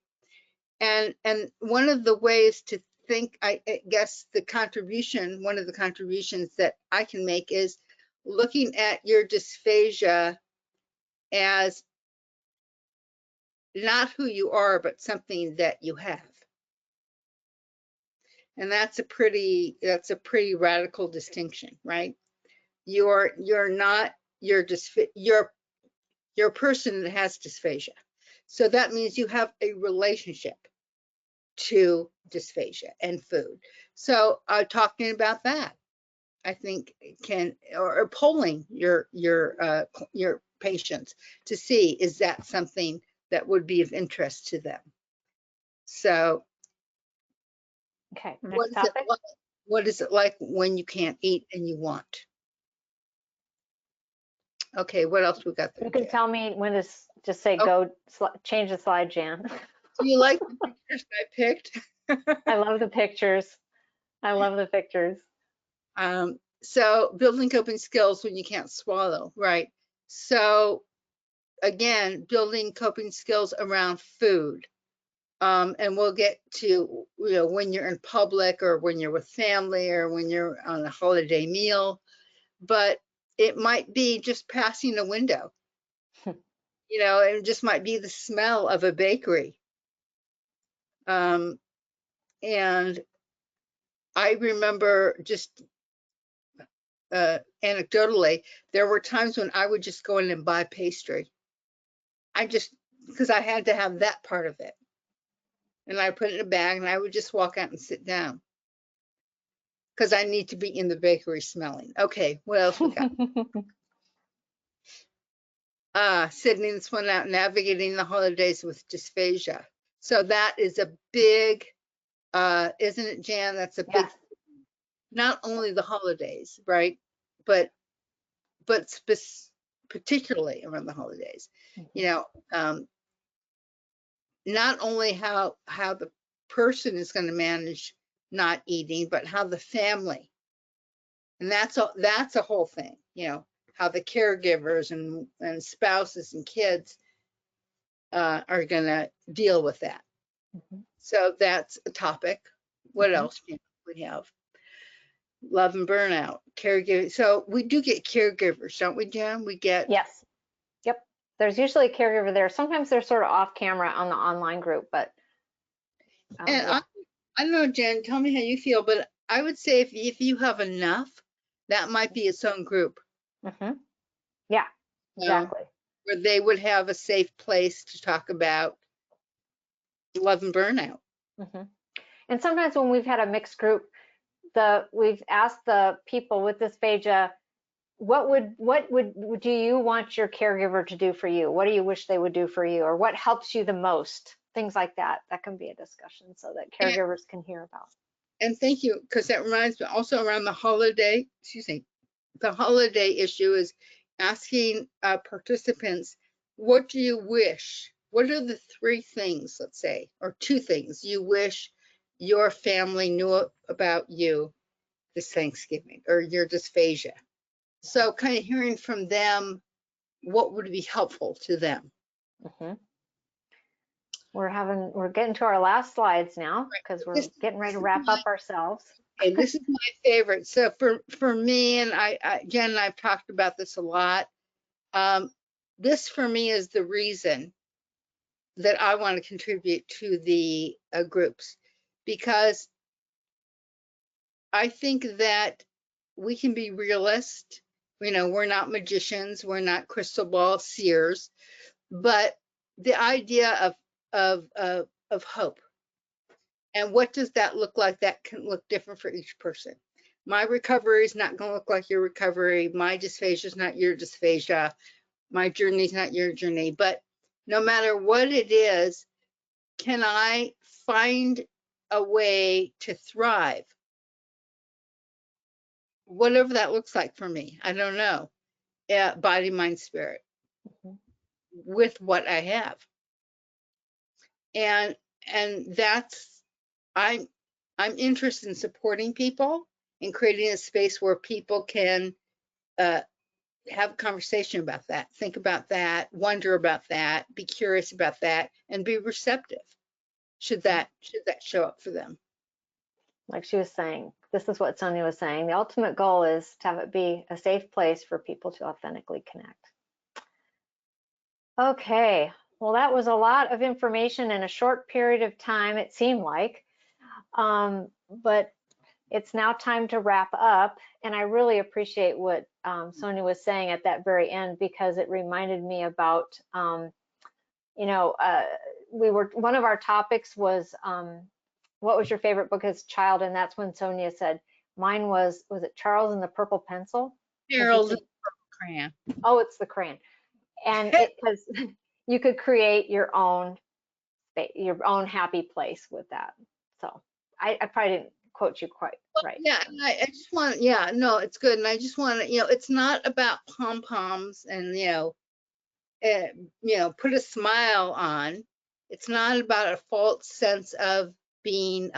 S2: And one of the ways to think, I guess one of the contributions that I can make is looking at your dysphagia as not who you are, but something that you have. And that's a pretty radical distinction, right? You're not you're a person that has dysphagia. So that means you have a relationship to dysphagia and food. So talking about that, I think or polling your patients to see, is that something that would be of interest to them? So
S3: okay, next topic.
S2: What is it like when you can't eat and you want? Okay, what else we got there?
S3: You can tell me when to just say go, change the slide, Jan.
S2: Do you like the pictures I picked?
S3: I love the pictures. I love the pictures.
S2: So building coping skills when you can't swallow, right? So again, building coping skills around food. And we'll get to, when you're in public or when you're with family or when you're on a holiday meal, but it might be just passing a window you know, and it just might be the smell of a bakery. And I remember just anecdotally, there were times when I would just go in and buy pastry. Because I had to have that part of it. And I put it in a bag and I would just walk out and sit down. Because I need to be in the bakery smelling. Okay, what else we got? Sydney, this one out, navigating the holidays with dysphagia. So that is a big, isn't it, Jan? That's a big,
S3: Yes.
S2: not only the holidays, right? But particularly around the holidays, you know, not only how the person is going to manage not eating, but how the family, and that's a whole thing, you know, how the caregivers and spouses and kids are going to deal with that. So that's a topic. What else do we have? Love and burnout, caregiving. So we do get caregivers, don't we, Jan? We get.
S3: Yes. Yep. There's usually a caregiver there. Sometimes they're sort of off camera on the online group, but.
S2: And
S3: Yeah.
S2: I don't know, Jen, tell me how you feel, but I would say if you have enough, that might be its own group.
S3: Yeah, exactly.
S2: Where they would have a safe place to talk about love and burnout.
S3: And sometimes when we've had a mixed group, we've asked the people with dysphagia, what do you want your caregiver to do for you? What do you wish they would do for you? Or what helps you the most? Things like that. That can be a discussion so that caregivers can hear about.
S2: And thank you, because that reminds me also around the holiday, the holiday issue is asking participants, what do you wish? What are the 3 things, let's say, or 2 things you wish your family knew about you this Thanksgiving or your dysphagia? So kind of hearing from them, what would be helpful to them?
S3: We're getting to our last slides now because we're getting ready to wrap up ourselves.
S2: Okay, this is my favorite. So for me, and Jen and I've talked about this a lot. This for me is the reason that I want to contribute to the groups, because I think that we can be realist. You know, we're not magicians, we're not crystal ball seers, but the idea of hope. And what does that look like? That can look different for each person. My recovery is not going to look like your recovery. My dysphagia is not your dysphagia. My journey is not your journey. But no matter what it is, can I find a way to thrive? Whatever that looks like for me, I don't know. Body, mind, spirit, with what I have. And that's, I'm interested in supporting people and creating a space where people can have a conversation about that, think about that, wonder about that, be curious about that, and be receptive. Should that show up for them?
S3: Like she was saying, this is what Sonia was saying. The ultimate goal is to have it be a safe place for people to authentically connect. Okay, well, that was a lot of information in a short period of time, it seemed like. But it's now time to wrap up. And I really appreciate what Sonia was saying at that very end, because it reminded me about, you know, one of our topics was, what was your favorite book as a child? And that's when Sonia said, mine was it Charles and the Purple Pencil?
S2: Harold and the Purple Crayon.
S3: Oh, it's the crayon. And because you could create your own happy place with that. So I probably didn't quote you quite right.
S2: Yeah, and I just want, yeah, no, it's good. And I just want to, you know, it's not about pom-poms and, you know, put a smile on. It's not about a false sense of being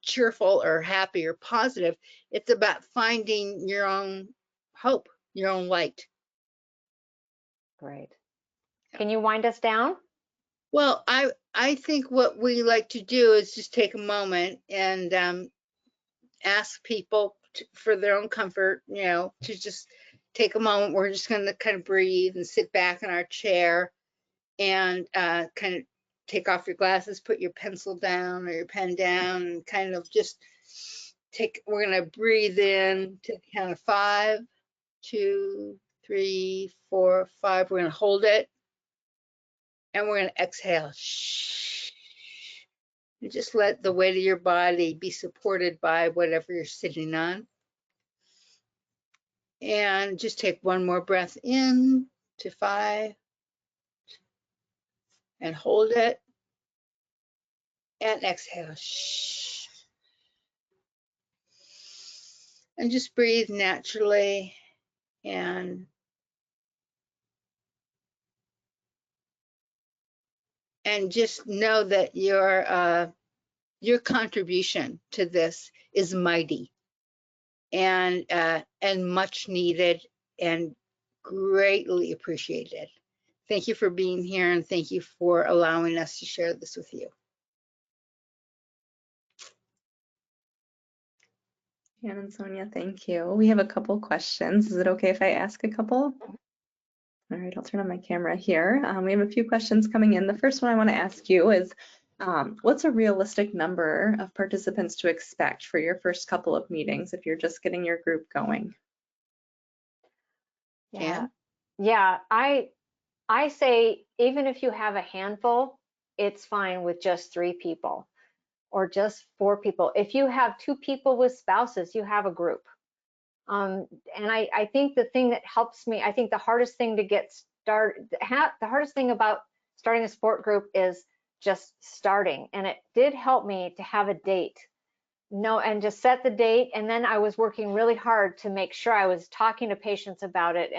S2: cheerful or happy or positive. It's about finding your own hope, your own light.
S3: Great. Can you wind us down?
S2: Well, I think what we like to do is just take a moment and ask people for their own comfort, you know, to just take a moment. We're just going to kind of breathe and sit back in our chair and kind of take off your glasses, put your pencil down or your pen down, and kind of just we're going to breathe in to the count of 5, 2, 3, 4, 5. We're going to hold it, and we're going to exhale. Shh. And just let the weight of your body be supported by whatever you're sitting on. And just take one more breath in to 5 and hold it and exhale. Shh. And just breathe naturally and just know that your contribution to this is mighty and much needed and greatly appreciated. Thank you for being here, and thank you for allowing us to share this with you.
S1: Jan and Sonia, thank you. We have a couple questions. Is it okay if I ask a couple? All right, I'll turn on my camera here. We have a few questions coming in. The first one I want to ask you is, what's a realistic number of participants to expect for your first couple of meetings if you're just getting your group going?
S3: Yeah, yeah. I say even if you have a handful, it's fine with just 3 people or just 4 people. If you have 2 people with spouses, you have a group. And I think the thing that helps me, I think the hardest thing to get started, the hardest thing about starting a support group is just starting. And it did help me to have a date. And just set the date. And then I was working really hard to make sure I was talking to patients about it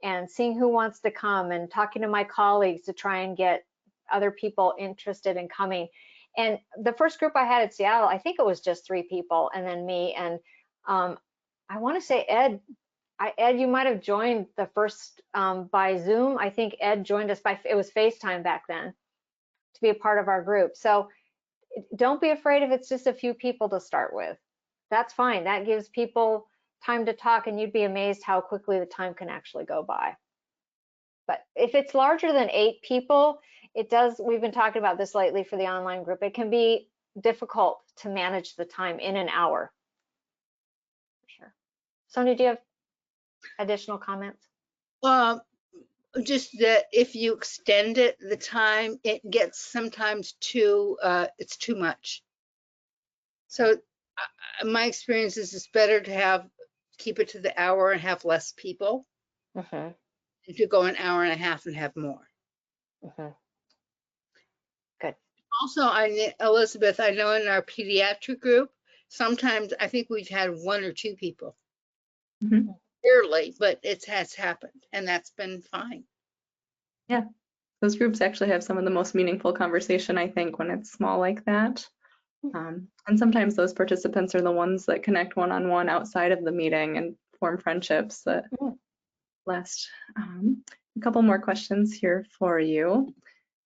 S3: and seeing who wants to come and talking to my colleagues to try and get other people interested in coming. And the first group I had at Seattle, I think it was just 3 people and then me. And I want to say Ed, you might have joined the first by Zoom. I think Ed joined us it was FaceTime back then to be a part of our group. So don't be afraid if it's just a few people to start with. That's fine. That gives people time to talk, and you'd be amazed how quickly the time can actually go by. But if it's larger than 8 people, we've been talking about this lately for the online group, it can be difficult to manage the time in an hour. Sure. Sonia, do you have additional comments?
S2: Just that if you extend it, the time, it gets sometimes it's too much. So my experience is it's better to keep it to the hour and have less people. If you go an hour and a half and have more.
S3: Good.
S2: Also, Elizabeth, I know in our pediatric group, sometimes I think we've had 1 or 2 people. Rarely, but it has happened, and that's been fine.
S1: Yeah, those groups actually have some of the most meaningful conversation, I think, when it's small like that. And sometimes those participants are the ones that connect one-on-one outside of the meeting and form friendships that last. A couple more questions here for you.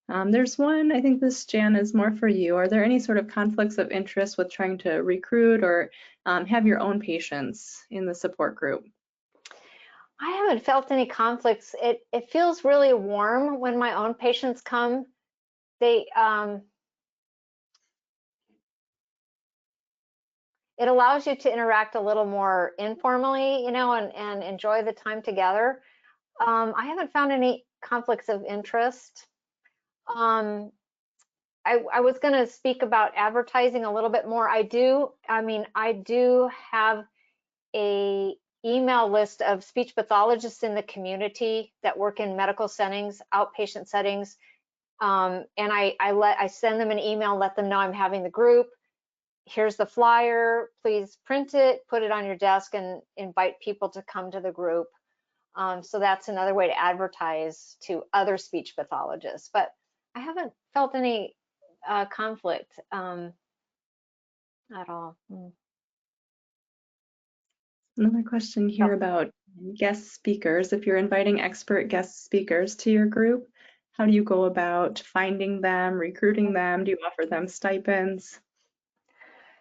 S1: There's one, I think this, Jan, is more for you. Are there any sort of conflicts of interest with trying to recruit or have your own patients in the support group?
S3: I haven't felt any conflicts. It feels really warm when my own patients come. It allows you to interact a little more informally, and enjoy the time together. I haven't found any conflicts of interest. I was going to speak about advertising a little bit more. I do have a email list of speech pathologists in the community that work in medical settings, outpatient settings, and I send them an email, let them know I'm having the group. Here's the flyer, please print it, put it on your desk, and invite people to come to the group. So that's another way to advertise to other speech pathologists. But I haven't felt any conflict at all.
S1: Another question here about guest speakers. If you're inviting expert guest speakers to your group, how do you go about finding them, recruiting them? Do you offer them stipends?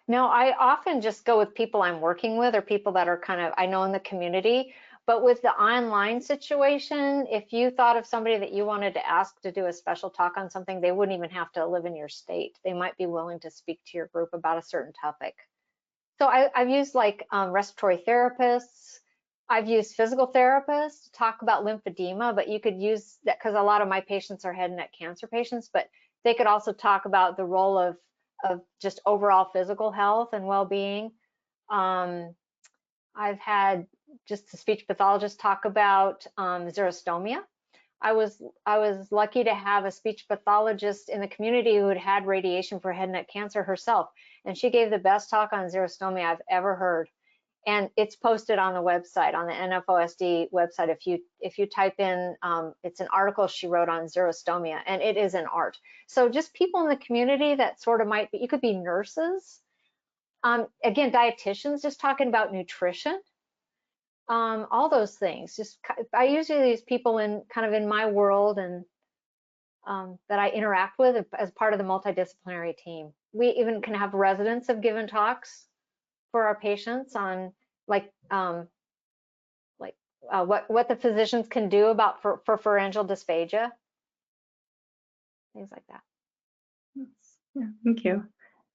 S3: No, I often just go with people I'm working with or people that are kind of, I know in the community, But with the online situation, if you thought of somebody that you wanted to ask to do a special talk on something, they wouldn't even have to live in your state. They might be willing to speak to your group about a certain topic. So I've used like respiratory therapists. I've used physical therapists to talk about lymphedema, but you could use that because a lot of my patients are head and neck cancer patients, but they could also talk about the role of just overall physical health and well-being. I've had just a speech pathologist talk about xerostomia. I was lucky to have a speech pathologist in the community who had had radiation for head and neck cancer herself, and she gave the best talk on xerostomia I've ever heard. And it's posted on the website, on the NFOSD website. If you type in, it's an article she wrote on xerostomia, and it is an art. So just people in the community that sort of might be, you could be nurses. Again, dietitians, just talking about nutrition. All those things. Just I usually use people in kind of in my world and that I interact with as part of the multidisciplinary team. We even can have residents have given talks for our patients on like what the physicians can do about for pharyngeal dysphagia, things like that.
S1: Yeah, thank you.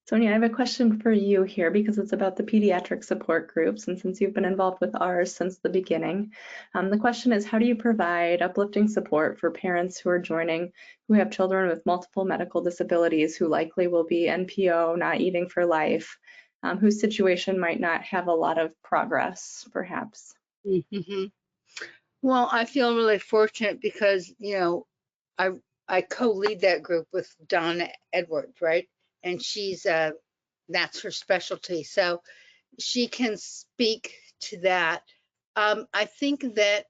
S1: Sonia, I have a question for you here because it's about the pediatric support groups, and since you've been involved with ours since the beginning, the question is, how do you provide uplifting support for parents who are joining who have children with multiple medical disabilities who likely will be NPO, not eating for life, whose situation might not have a lot of progress, perhaps?
S2: Mm-hmm. Well, I feel really fortunate because, you know, I co-lead that group with Donna Edwards, right? And she's, that's her specialty. So she can speak to that. I think that,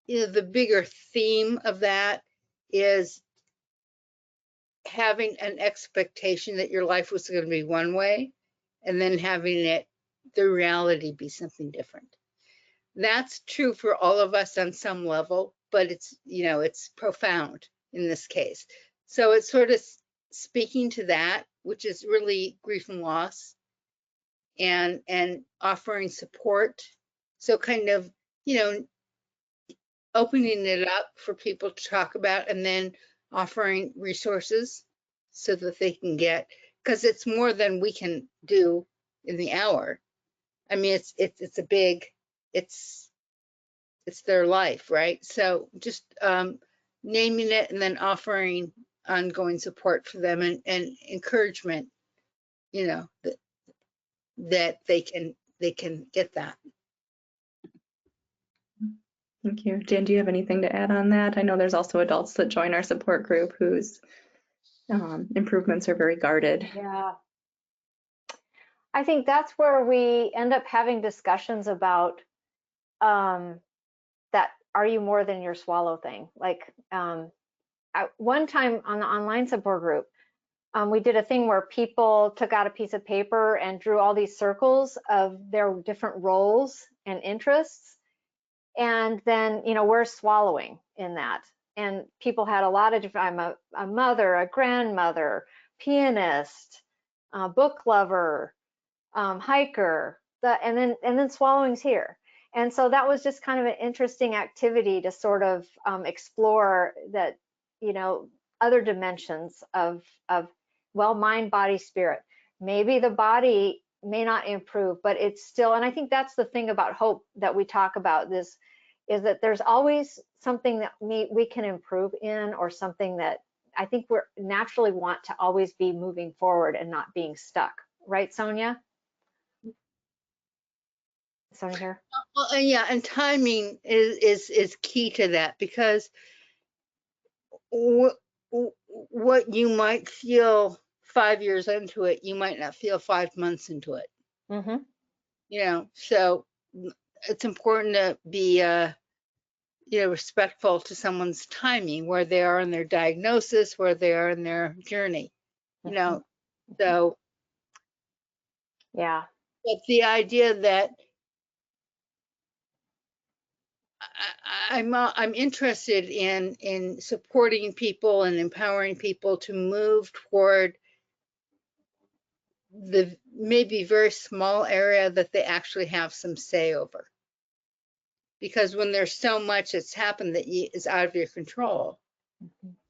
S2: you know, the bigger theme of that is having an expectation that your life was going to be one way and then having the reality be something different. That's true for all of us on some level, but it's, you know, it's profound in this case. So it's sort of speaking to that, which is really grief and loss, and offering support. So kind of, you know, opening it up for people to talk about, and then offering resources so that they can get, because it's more than we can do in the hour. I mean, it's a big, it's their life, right? So just naming it and then offering ongoing support for them and encouragement, you know, that they can get that.
S1: Thank you. Jan, do you have anything to add on that? I know there's also adults that join our support group whose improvements are very guarded.
S3: Yeah. I think that's where we end up having discussions about that are you more than your swallow thing. Like one time on the online support group, we did a thing where people took out a piece of paper and drew all these circles of their different roles and interests. And then, you know, we're swallowing in that. And people had a lot of different, I'm a mother, a grandmother, pianist, book lover, hiker, and then swallowing's here. And so that was just kind of an interesting activity to sort of explore that, you know, other dimensions of well, mind, body, spirit. Maybe the body may not improve, but it's still, and I think that's the thing about hope that we talk about this, is that there's always something that we can improve in, or something that I think we're naturally want to always be moving forward and not being stuck. Right, Sonia? Sonia here?
S2: Well, yeah, and timing is key to that, because what you might feel 5 years into it, you might not feel 5 months into it.
S3: Mm-hmm.
S2: You know, so it's important to be, you know, respectful to someone's timing, where they are in their diagnosis, where they are in their journey. You know, so
S3: Yeah.
S2: but the idea that I'm interested in supporting people and empowering people to move toward the maybe very small area that they actually have some say over. Because when there's so much that's happened that is out of your control,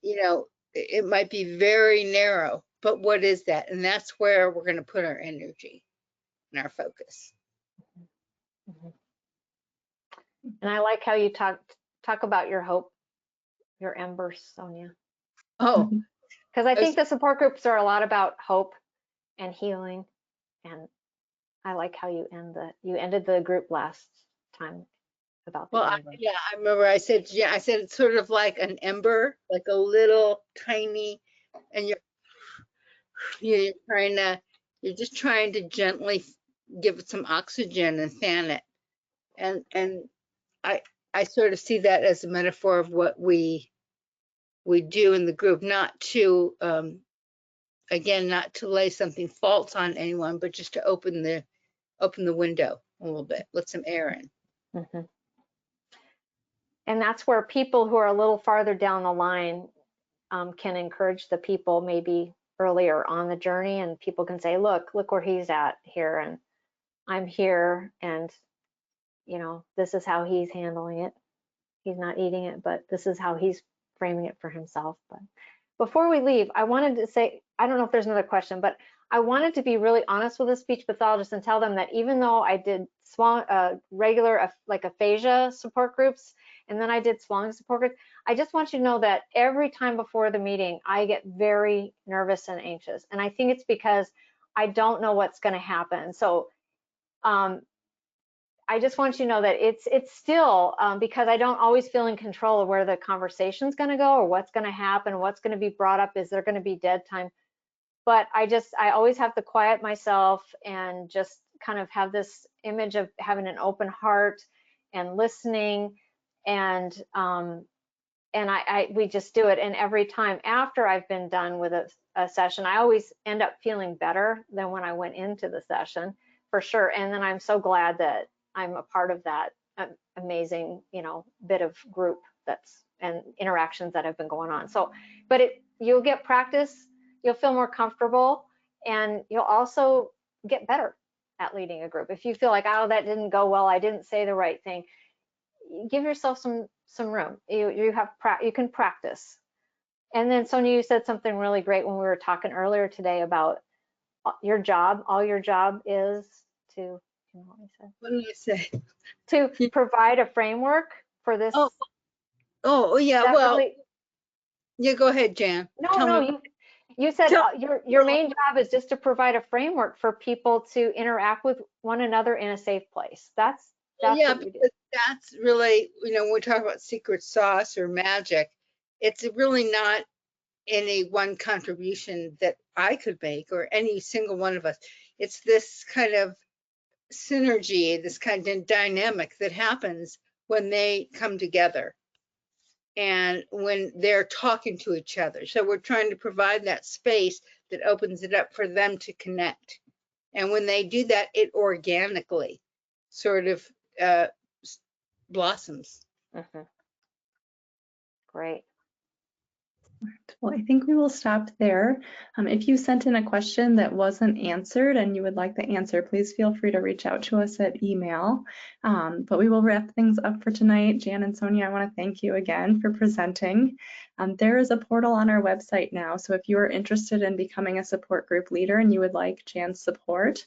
S2: you know, it might be very narrow, but what is that? And that's where we're going to put our energy and our focus.
S3: And I like how you talk about your hope, your embers, Sonia.
S2: Oh,
S3: Because I think the support groups are a lot about hope and healing. And I like how you ended the group last time about the ember.
S2: Yeah, I remember I said it's sort of like an ember, like a little tiny, and you're just trying to gently give it some oxygen and fan it. And I sort of see that as a metaphor of what we do in the group, not to again, not to lay something false on anyone, but just to open the window a little bit, let some air in.
S3: Mm-hmm. And that's where people who are a little farther down the line can encourage the people maybe earlier on the journey, and people can say, look where he's at here, and I'm here, and you know, this is how he's handling it. He's not eating it, but this is how he's framing it for himself. But before we leave, I wanted to say, I don't know if there's another question, but I wanted to be really honest with the speech pathologist and tell them that even though I did regular like aphasia support groups, and then I did swallowing support groups, I just want you to know that every time before the meeting, I get very nervous and anxious. And I think it's because I don't know what's going to happen. So I just want you to know that it's still because I don't always feel in control of where the conversation's going to go or what's going to happen, what's going to be brought up, is there going to be dead time? But I always have to quiet myself and just kind of have this image of having an open heart and listening, and we just do it. And every time after I've been done with a session, I always end up feeling better than when I went into the session, for sure. And then I'm so glad that I'm a part of that amazing, you know, bit of group and interactions that have been going on. So, but you'll get practice, you'll feel more comfortable, and you'll also get better at leading a group. If you feel like, oh, that didn't go well, I didn't say the right thing, give yourself some room. You can practice. And then Sonia, you said something really great when we were talking earlier today about your job. All your job is to, you know
S2: what did I say?
S3: To provide a framework for this.
S2: Oh yeah. Well, really... yeah. Go ahead, Jan.
S3: No. You said your main job is just to provide a framework for people to interact with one another in a safe place. That's yeah, what you do.
S2: That's really, you know, when we talk about secret sauce or magic, it's really not any one contribution that I could make or any single one of us. It's this kind of synergy, this kind of dynamic that happens when they come together and when they're talking to each other. So we're trying to provide that space that opens it up for them to connect. And when they do that, it organically sort of blossoms.
S3: Mm-hmm. Great.
S1: Well, I think we will stop there. If you sent in a question that wasn't answered and you would like the answer, please feel free to reach out to us at email. But we will wrap things up for tonight. Jan and Sonia, I want to thank you again for presenting. There is a portal on our website now, so if you are interested in becoming a support group leader and you would like Jan's support,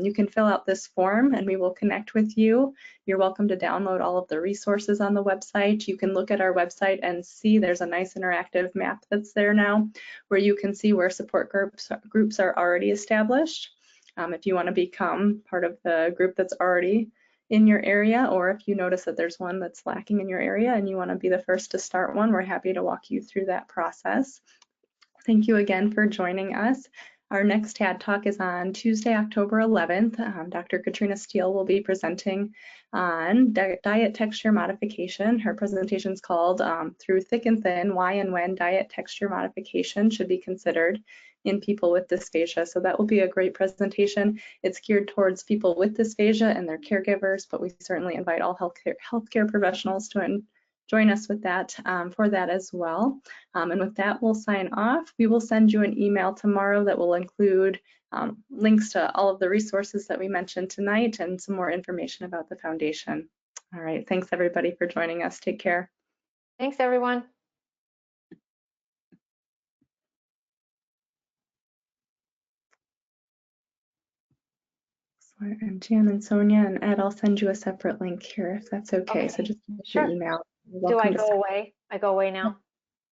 S1: you can fill out this form and we will connect with you. You're welcome to download all of the resources on the website. You can look at our website and see there's a nice interactive map that's there now where you can see where support groups are already established. If you want to become part of the group that's already in your area, or if you notice that there's one that's lacking in your area and you want to be the first to start one, we're happy to walk you through that process. Thank you again for joining us. Our next TAD Talk is on Tuesday, October 11th. Dr. Katrina Steele will be presenting on diet texture modification. Her presentation is called Through Thick and Thin, Why and When Diet Texture Modification Should Be Considered in People with Dysphagia. So that will be a great presentation. It's geared towards people with dysphagia and their caregivers, but we certainly invite all healthcare professionals to join us with that for that as well. And with that, we'll sign off. We will send you an email tomorrow that will include links to all of the resources that we mentioned tonight and some more information about the foundation. All right, thanks everybody for joining us. Take care.
S3: Thanks, everyone.
S1: And Jan and Sonia and Ed, I'll send you a separate link here if that's okay.
S3: Okay.
S1: So just
S3: Sure.
S1: your email. You're
S3: Do
S1: welcome
S3: I
S1: to
S3: go
S1: sign.
S3: away? I go away now?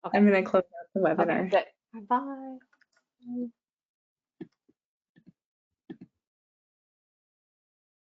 S3: Okay.
S1: I'm going to close out the webinar.
S3: Okay, good. Bye.